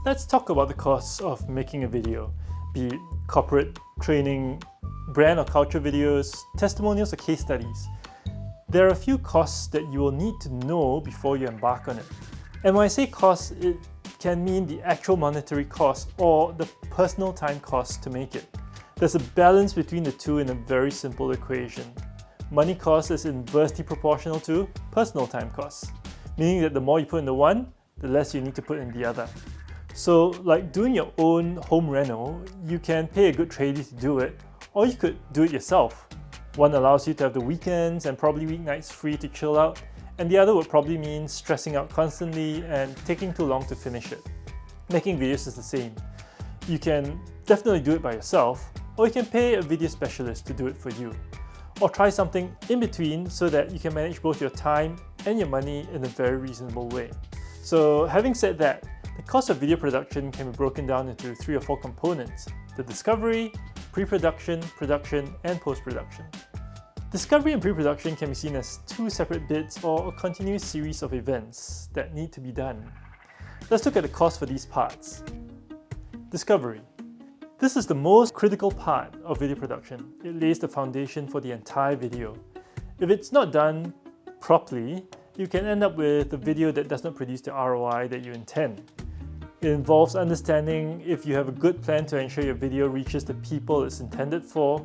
Let's talk about the costs of making a video, be it corporate training, brand or culture videos, testimonials or case studies. There are a few costs that you will need to know before you embark on it. And when I say costs, it can mean the actual monetary cost or the personal time cost to make it. There's a balance between the two in a very simple equation. Money cost is inversely proportional to personal time costs, meaning that the more you put into one, the less you need to put in the other. So like doing your own home reno, you can pay a good tradie to do it, or you could do it yourself. One allows you to have the weekends and probably weeknights free to chill out, and the other would probably mean stressing out constantly and taking too long to finish it. Making videos is the same. You can definitely do it by yourself, or you can pay a video specialist to do it for you. Or try something in between so that you can manage both your time and your money in a very reasonable way. So having said that, the cost of video production can be broken down into 3 or 4 components: the discovery, pre-production, production, and post-production. Discovery and pre-production can be seen as 2 separate bits or a continuous series of events that need to be done. Let's look at the cost for these parts. Discovery. This is the most critical part of video production. It lays the foundation for the entire video. If it's not done properly, you can end up with a video that does not produce the ROI that you intend. It involves understanding if you have a good plan to ensure your video reaches the people it's intended for,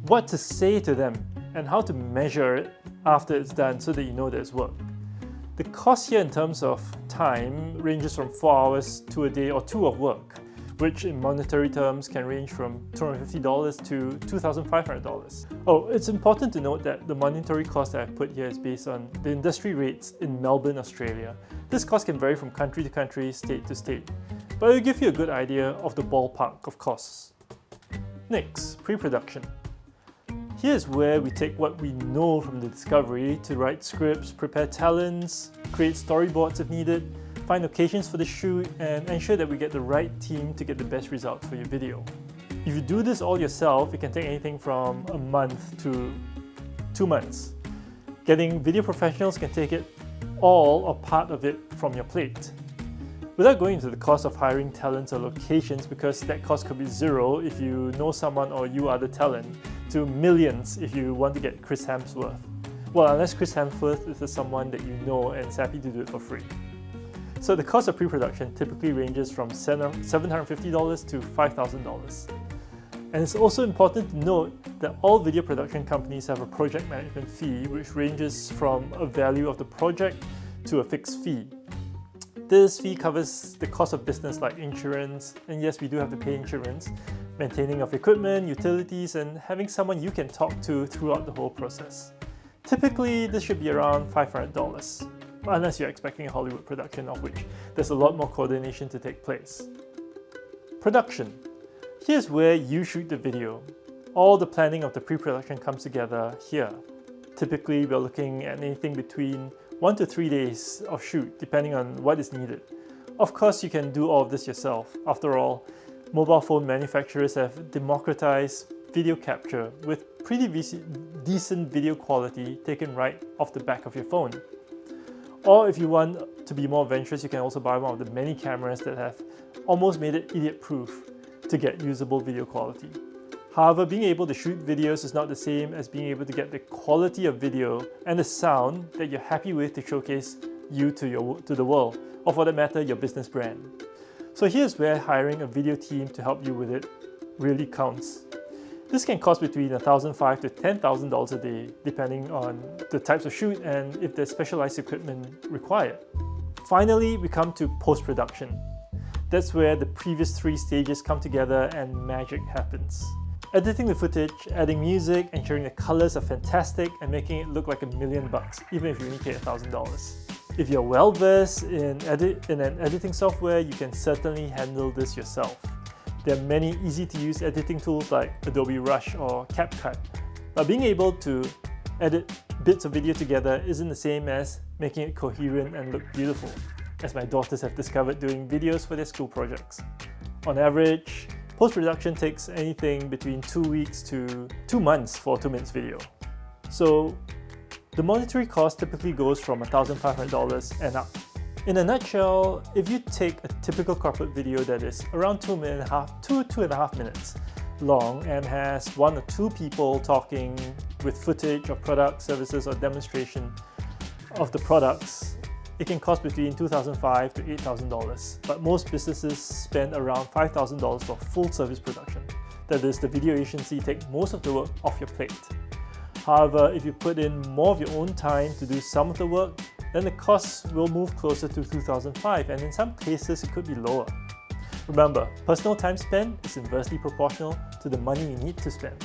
what to say to them, and how to measure it after it's done so that you know that it's worked. The cost here in terms of time ranges from 4 hours to a day or 2 of work, which in monetary terms can range from $250 to $2,500. Oh, it's important to note that the monetary cost that I've put here is based on the industry rates in Melbourne, Australia. This cost can vary from country to country, state to state, but it'll give you a good idea of the ballpark of costs. Next, pre-production. Here's where we take what we know from the discovery to write scripts, prepare talents, create storyboards if needed, find locations for the shoot, and ensure that we get the right team to get the best results for your video. If you do this all yourself, it can take anything from a month to 2 months. Getting video professionals can take it all or part of it from your plate. Without going into the cost of hiring talents or locations, because that cost could be 0 if you know someone or you are the talent, to millions if you want to get Chris Hemsworth. Well, unless Chris Hemsworth is someone that you know and is happy to do it for free. So the cost of pre-production typically ranges from $750 to $5,000. And it's also important to note that all video production companies have a project management fee, which ranges from a value of the project to a fixed fee. This fee covers the cost of business like insurance, and yes, we do have to pay insurance, maintaining of equipment, utilities, and having someone you can talk to throughout the whole process. Typically, this should be around $500, unless you're expecting a Hollywood production, of which there's a lot more coordination to take place. Production. Here's where you shoot the video. All the planning of the pre-production comes together here. Typically, we're looking at anything between 1 to 3 days of shoot, depending on what is needed. Of course, you can do all of this yourself. After all, mobile phone manufacturers have democratized video capture with pretty decent video quality taken right off the back of your phone. Or if you want to be more adventurous, you can also buy one of the many cameras that have almost made it idiot-proof to get usable video quality. However, being able to shoot videos is not the same as being able to get the quality of video and the sound that you're happy with to showcase you to the world, or for that matter, your business brand. So here's where hiring a video team to help you with it really counts. This can cost between $1,500 to $10,000 a day, depending on the types of shoot and if there's specialized equipment required. Finally, we come to post-production. That's where the previous 3 stages come together and magic happens. Editing the footage, adding music, ensuring the colors are fantastic, and making it look like $1 million, even if you only pay $1,000. If you're well versed in an editing software, you can certainly handle this yourself. There are many easy-to-use editing tools like Adobe Rush or CapCut, but being able to edit bits of video together isn't the same as making it coherent and look beautiful, as my daughters have discovered doing videos for their school projects. On average, post-production takes anything between 2 weeks to 2 months for a 2 minutes video. So the monetary cost typically goes from $1,500 and up. In a nutshell, if you take a typical corporate video that is around 2.5 minutes long and has 1 or 2 people talking with footage of products, services, or demonstration of the products, it can cost between $2,500 to $8,000, but most businesses spend around $5,000 for full service production. That is, the video agency takes most of the work off your plate. However, if you put in more of your own time to do some of the work, then the costs will move closer to $2,500, and in some cases it could be lower. Remember, personal time spent is inversely proportional to the money you need to spend.